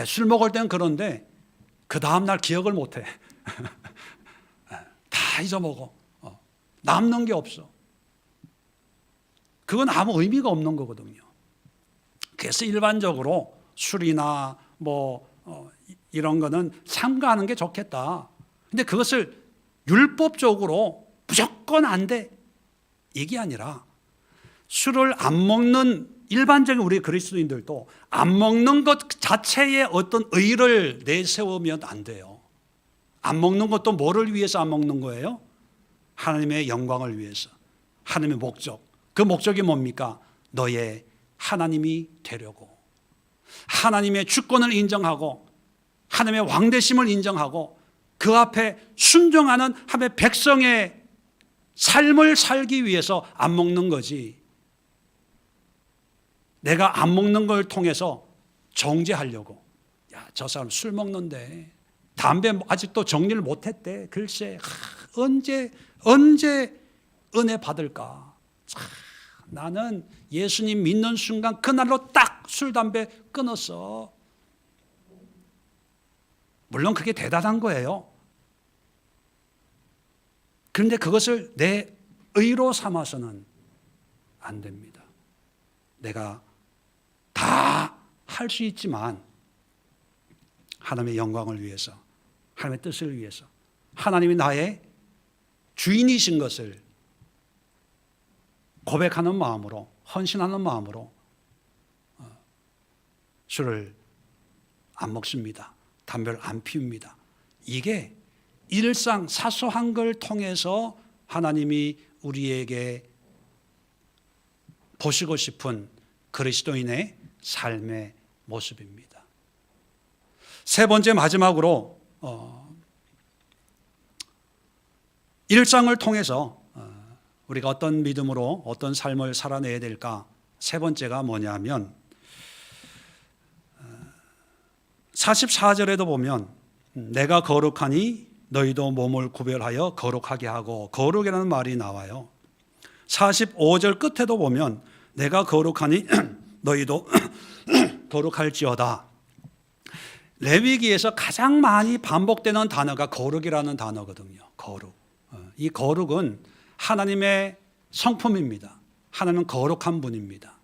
술 먹을 때는 그런데 그 다음날 기억을 못해. 다 잊어먹어. 남는 게 없어. 그건 아무 의미가 없는 거거든요. 그래서 일반적으로 술이나 뭐 이런 거는 삼가하는 게 좋겠다. 근데 그것을 율법적으로 무조건 안 돼, 이게 아니라 술을 안 먹는 일반적인 우리 그리스도인들도 안 먹는 것 자체에 어떤 의의를 내세우면 안 돼요. 안 먹는 것도 뭐를 위해서 안 먹는 거예요? 하나님의 영광을 위해서. 하나님의 목적. 그 목적이 뭡니까? 너의 하나님이 되려고. 하나님의 주권을 인정하고 하나님의 왕되심을 인정하고 그 앞에 순종하는 하나님의 백성의 삶을 살기 위해서 안 먹는 거지. 내가 안 먹는 걸 통해서 정죄하려고. 야, 저 사람 술 먹는데 담배 아직도 정리를 못했대. 글쎄, 언제 은혜 받을까? 나는 예수님 믿는 순간 그날로 딱 술, 담배 끊었어. 물론 그게 대단한 거예요. 그런데 그것을 내 의로 삼아서는 안 됩니다. 내가 다 할 수 있지만 하나님의 영광을 위해서, 하나님의 뜻을 위해서, 하나님이 나의 주인이신 것을 고백하는 마음으로, 헌신하는 마음으로 술을 안 먹습니다. 담배를 안 피웁니다. 이게 일상 사소한 걸 통해서 하나님이 우리에게 보시고 싶은 그리스도인의 삶의 모습입니다. 세 번째, 마지막으로 일상을 통해서 우리가 어떤 믿음으로 어떤 삶을 살아내야 될까? 세 번째가 뭐냐면 44절에도 보면 내가 거룩하니 너희도 몸을 구별하여 거룩하게 하고, 거룩이라는 말이 나와요. 45절 끝에도 보면 내가 거룩하니 너희도 거룩할지어다. 레위기에서 가장 많이 반복되는 단어가 거룩이라는 단어거든요. 거룩. 이 거룩은 하나님의 성품입니다. 하나님은 거룩한 분입니다.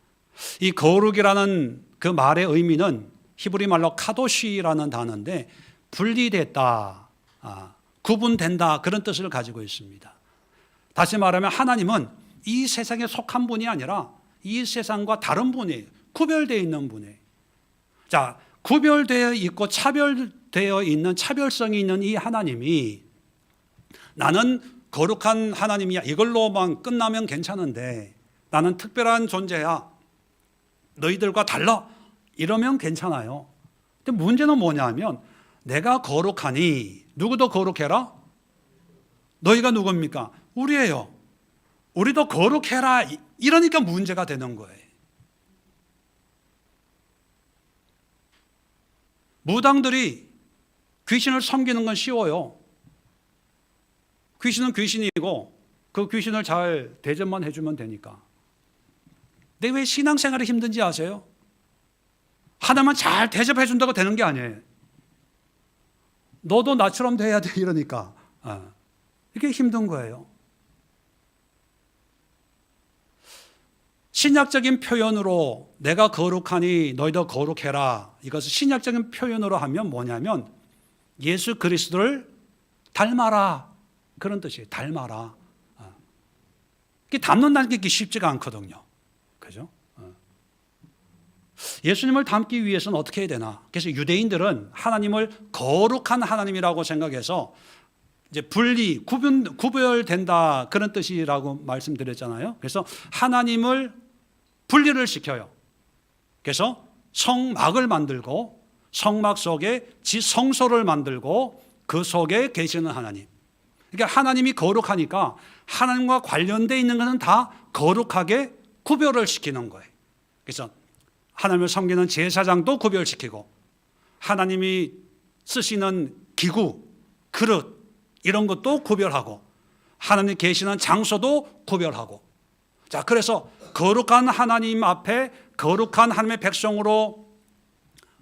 이 거룩이라는 그 말의 의미는 히브리 말로 카도시라는 단어인데 분리됐다, 구분된다, 그런 뜻을 가지고 있습니다. 다시 말하면 하나님은 이 세상에 속한 분이 아니라 이 세상과 다른 분이에요. 구별되어 있는 분이에요. 자, 구별되어 있고 차별되어 있는, 차별성이 있는 이 하나님이 나는 거룩한 하나님이야, 이걸로만 끝나면 괜찮은데 나는 특별한 존재야, 너희들과 달라, 이러면 괜찮아요. 근데 문제는 뭐냐면 내가 거룩하니, 누구도 거룩해라? 너희가 누굽니까? 우리예요. 우리도 거룩해라, 이러니까 문제가 되는 거예요. 무당들이 귀신을 섬기는 건 쉬워요. 귀신은 귀신이고 그 귀신을 잘 대접만 해주면 되니까. 근데 왜 신앙생활이 힘든지 아세요? 하나만 잘 대접해 준다고 되는 게 아니에요. 너도 나처럼 돼야 돼, 이러니까 이게 힘든 거예요. 신약적인 표현으로 내가 거룩하니 너희도 거룩해라, 이것을 신약적인 표현으로 하면 뭐냐면 예수 그리스도를 닮아라, 그런 뜻이에요. 닮아라. 이게 닮는다는 게 쉽지가 않거든요. 그죠? 예수님을 닮기 위해서는 어떻게 해야 되나? 그래서 유대인들은 하나님을 거룩한 하나님이라고 생각해서 이제 구별된다, 그런 뜻이라고 말씀드렸잖아요. 그래서 하나님을 분리를 시켜요. 그래서 성막을 만들고 성막 속에 지성소를 만들고 그 속에 계시는 하나님. 그러니까 하나님이 거룩하니까 하나님과 관련되어 있는 것은 다 거룩하게 구별을 시키는 거예요. 그래서 하나님을 섬기는 제사장도 구별시키고, 하나님이 쓰시는 기구, 그릇, 이런 것도 구별하고, 하나님 계시는 장소도 구별하고. 자, 그래서 거룩한 하나님 앞에 거룩한 하나님의 백성으로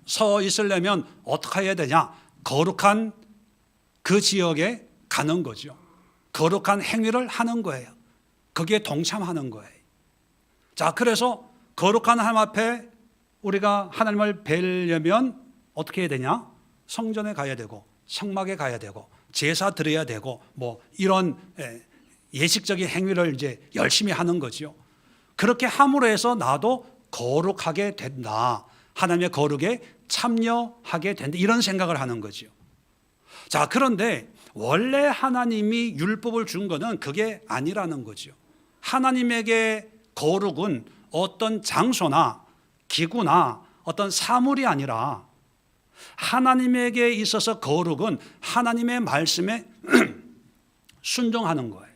서 있으려면 어떻게 해야 되냐? 거룩한 그 지역에 가는 거죠. 거룩한 행위를 하는 거예요. 거기에 동참하는 거예요. 자, 그래서 거룩한 하나님 앞에 우리가 하나님을 뵈려면 어떻게 해야 되냐? 성전에 가야 되고, 성막에 가야 되고, 제사 드려야 되고, 뭐 이런 예식적인 행위를 이제 열심히 하는 거죠. 그렇게 함으로 해서 나도 거룩하게 된다, 하나님의 거룩에 참여하게 된다, 이런 생각을 하는 거죠. 자, 그런데 원래 하나님이 율법을 준 거는 그게 아니라는 거죠. 하나님에게 거룩은 어떤 장소나 기구나 어떤 사물이 아니라 하나님에게 있어서 거룩은 하나님의 말씀에 순종하는 거예요.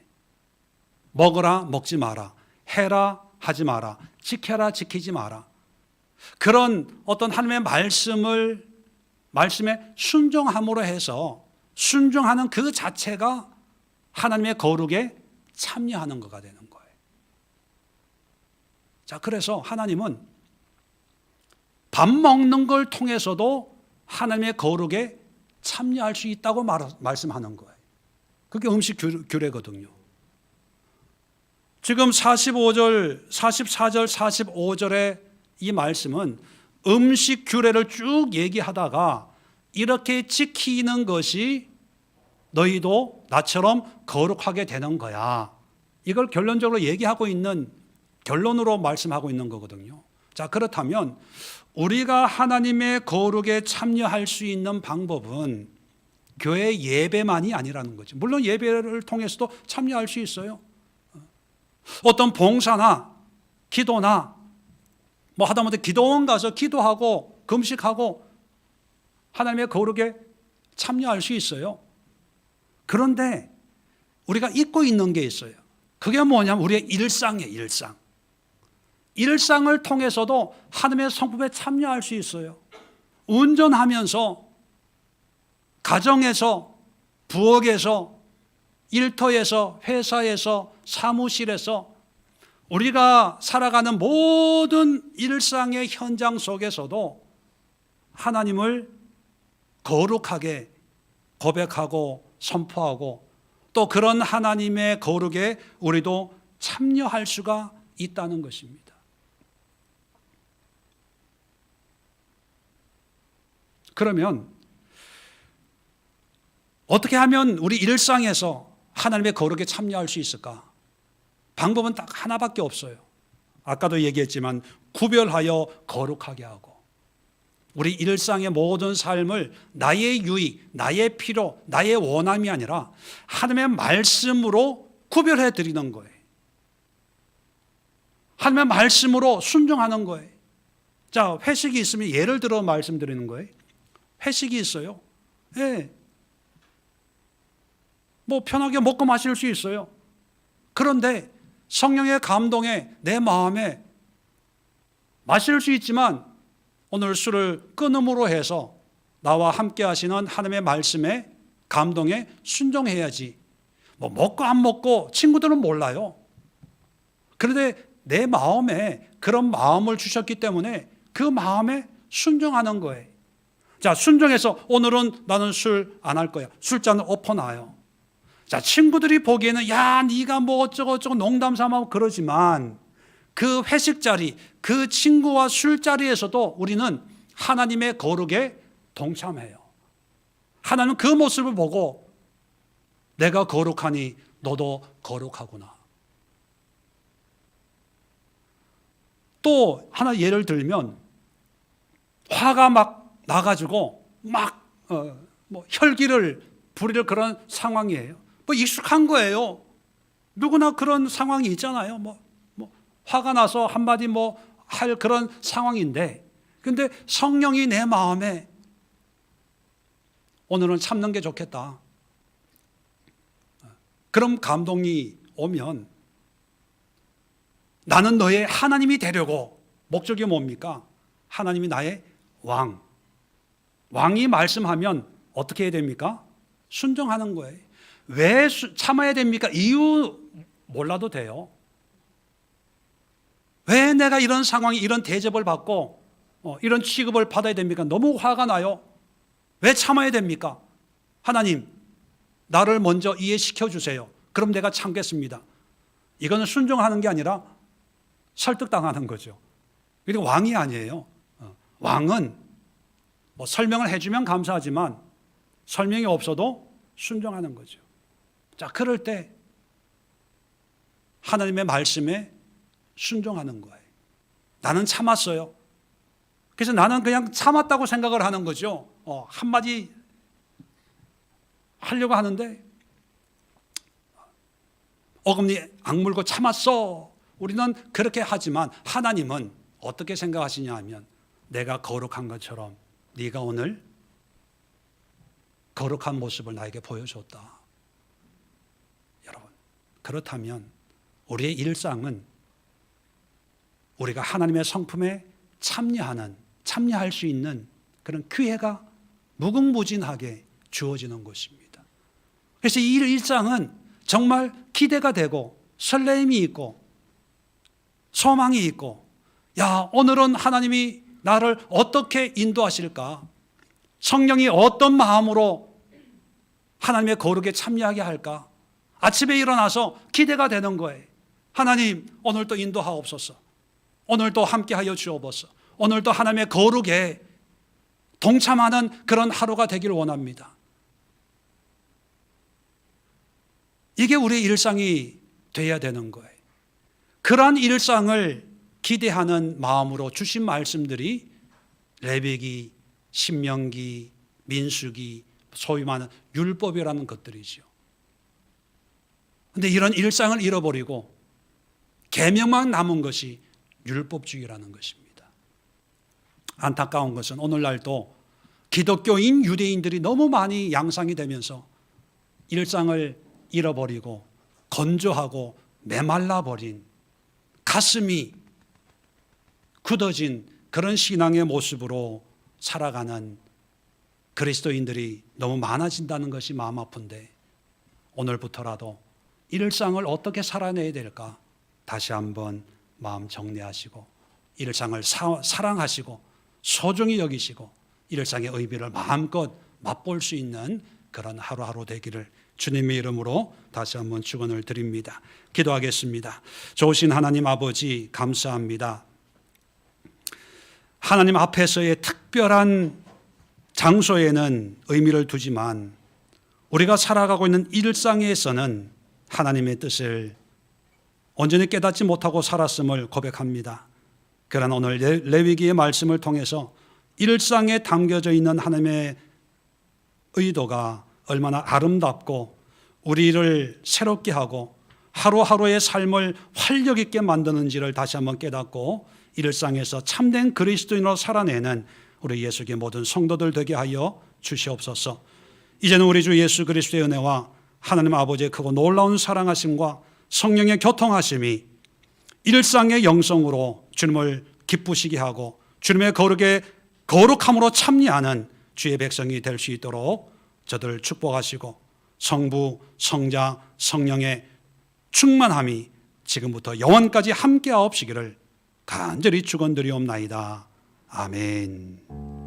먹으라 먹지 마라, 해라 하지 마라, 지켜라 지키지 마라, 그런 어떤 하나님의 말씀에 순종함으로 해서 순종하는 그 자체가 하나님의 거룩에 참여하는 것가 되는 거예요. 자, 그래서 하나님은 밥 먹는 걸 통해서도 하나님의 거룩에 참여할 수 있다고 말씀하는 거예요. 그게 음식 규례거든요. 지금 44절, 45절의 이 말씀은 음식 규례를 쭉 얘기하다가 이렇게 지키는 것이 너희도 나처럼 거룩하게 되는 거야. 이걸 결론적으로 얘기하고 있는, 결론으로 말씀하고 있는 거거든요. 자, 그렇다면 우리가 하나님의 거룩에 참여할 수 있는 방법은 교회 예배만이 아니라는 거죠. 물론 예배를 통해서도 참여할 수 있어요. 어떤 봉사나 기도나 뭐 하다못해 기도원 가서 기도하고 금식하고 하나님의 거룩에 참여할 수 있어요. 그런데 우리가 잊고 있는 게 있어요. 그게 뭐냐면 우리의 일상이에요. 일상. 일상을 통해서도 하나님의 성품에 참여할 수 있어요. 운전하면서, 가정에서, 부엌에서, 일터에서, 회사에서, 사무실에서 우리가 살아가는 모든 일상의 현장 속에서도 하나님을 거룩하게 고백하고 선포하고 또 그런 하나님의 거룩에 우리도 참여할 수가 있다는 것입니다. 그러면 어떻게 하면 우리 일상에서 하나님의 거룩에 참여할 수 있을까? 방법은 딱 하나밖에 없어요. 아까도 얘기했지만 구별하여 거룩하게 하고 우리 일상의 모든 삶을 나의 유익, 나의 필요, 나의 원함이 아니라 하나님의 말씀으로 구별해 드리는 거예요. 하나님의 말씀으로 순종하는 거예요. 자, 회식이 있으면 예를 들어 말씀드리는 거예요. 회식이 있어요. 예. 뭐 편하게 먹고 마실 수 있어요. 그런데 성령의 감동에 내 마음에 마실 수 있지만 오늘 술을 끊음으로 해서 나와 함께 하시는 하나님의 말씀에 감동에 순종해야지. 뭐 먹고 안 먹고 친구들은 몰라요. 그런데 내 마음에 그런 마음을 주셨기 때문에 그 마음에 순종하는 거예요. 자, 순종해서 오늘은 나는 술 안 할 거야. 술잔을 엎어놔요. 자, 친구들이 보기에는 야, 네가 뭐 어쩌고 농담 삼아 그러지만 그 회식 자리, 그 친구와 술자리에서도 우리는 하나님의 거룩에 동참해요. 하나님은 그 모습을 보고 내가 거룩하니 너도 거룩하구나. 또 하나 예를 들면 화가 막 나가지고 막 혈기를 부릴 그런 상황이에요. 뭐 익숙한 거예요. 누구나 그런 상황이 있잖아요. 뭐 화가 나서 한마디 할 그런 상황인데, 근데 성령이 내 마음에 오늘은 참는 게 좋겠다. 그럼 감동이 오면 나는 너의 하나님이 되려고, 목적이 뭡니까? 하나님이 나의 왕. 왕이 말씀하면 어떻게 해야 됩니까? 순종하는 거예요. 왜 참아야 됩니까? 이유 몰라도 돼요. 왜 내가 이런 상황이, 이런 대접을 받고 이런 취급을 받아야 됩니까? 너무 화가 나요. 왜 참아야 됩니까? 하나님, 나를 먼저 이해시켜 주세요. 그럼 내가 참겠습니다. 이거는 순종하는 게 아니라 설득당하는 거죠. 그리고 왕이 아니에요. 왕은 설명을 해주면 감사하지만 설명이 없어도 순종하는 거죠. 자, 그럴 때 하나님의 말씀에 순종하는 거예요. 나는 참았어요. 그래서 나는 그냥 참았다고 생각을 하는 거죠. 한마디 하려고 하는데 어금니 악물고 참았어. 우리는 그렇게 하지만 하나님은 어떻게 생각하시냐 하면 내가 거룩한 것처럼 네가 오늘 거룩한 모습을 나에게 보여줬다. 여러분, 그렇다면 우리의 일상은 우리가 하나님의 성품에 참여할 수 있는 그런 기회가 무궁무진하게 주어지는 것입니다. 그래서 이 일상은 정말 기대가 되고 설레임이 있고 소망이 있고, 야, 오늘은 하나님이 나를 어떻게 인도하실까? 성령이 어떤 마음으로 하나님의 거룩에 참여하게 할까? 아침에 일어나서 기대가 되는 거예요. 하나님, 오늘도 인도하옵소서. 오늘도 함께하여 주옵소서. 오늘도 하나님의 거룩에 동참하는 그런 하루가 되길 원합니다. 이게 우리의 일상이 돼야 되는 거예요. 그러한 일상을 기대하는 마음으로 주신 말씀들이 레위기, 신명기, 민수기, 소위 말하는 율법이라는 것들이죠. 그런데 이런 일상을 잃어버리고 계명만 남은 것이 율법주의라는 것입니다. 안타까운 것은 오늘날도 기독교인 유대인들이 너무 많이 양상이 되면서 일상을 잃어버리고 건조하고 메말라버린, 가슴이 굳어진 그런 신앙의 모습으로 살아가는 그리스도인들이 너무 많아진다는 것이 마음 아픈데, 오늘부터라도 일상을 어떻게 살아내야 될까 다시 한번 마음 정리하시고 일상을 사랑하시고 소중히 여기시고 일상의 의미를 마음껏 맛볼 수 있는 그런 하루하루 되기를 주님의 이름으로 다시 한번 축원을 드립니다. 기도하겠습니다. 좋으신 하나님 아버지, 감사합니다. 하나님 앞에서의 특별한 장소에는 의미를 두지만 우리가 살아가고 있는 일상에서는 하나님의 뜻을 온전히 깨닫지 못하고 살았음을 고백합니다. 그러나 오늘 레위기의 말씀을 통해서 일상에 담겨져 있는 하나님의 의도가 얼마나 아름답고 우리를 새롭게 하고 하루하루의 삶을 활력 있게 만드는지를 다시 한번 깨닫고 일상에서 참된 그리스도인으로 살아내는 우리 예수의 모든 성도들 되게 하여 주시옵소서. 이제는 우리 주 예수 그리스도의 은혜와 하나님 아버지의 크고 놀라운 사랑하심과 성령의 교통하심이 일상의 영성으로 주님을 기쁘시게 하고 주님의 거룩함으로 참여하는 주의 백성이 될 수 있도록 저들을 축복하시고 성부, 성자, 성령의 충만함이 지금부터 영원까지 함께하옵시기를 간절히 축원드리옵나이다. 아멘.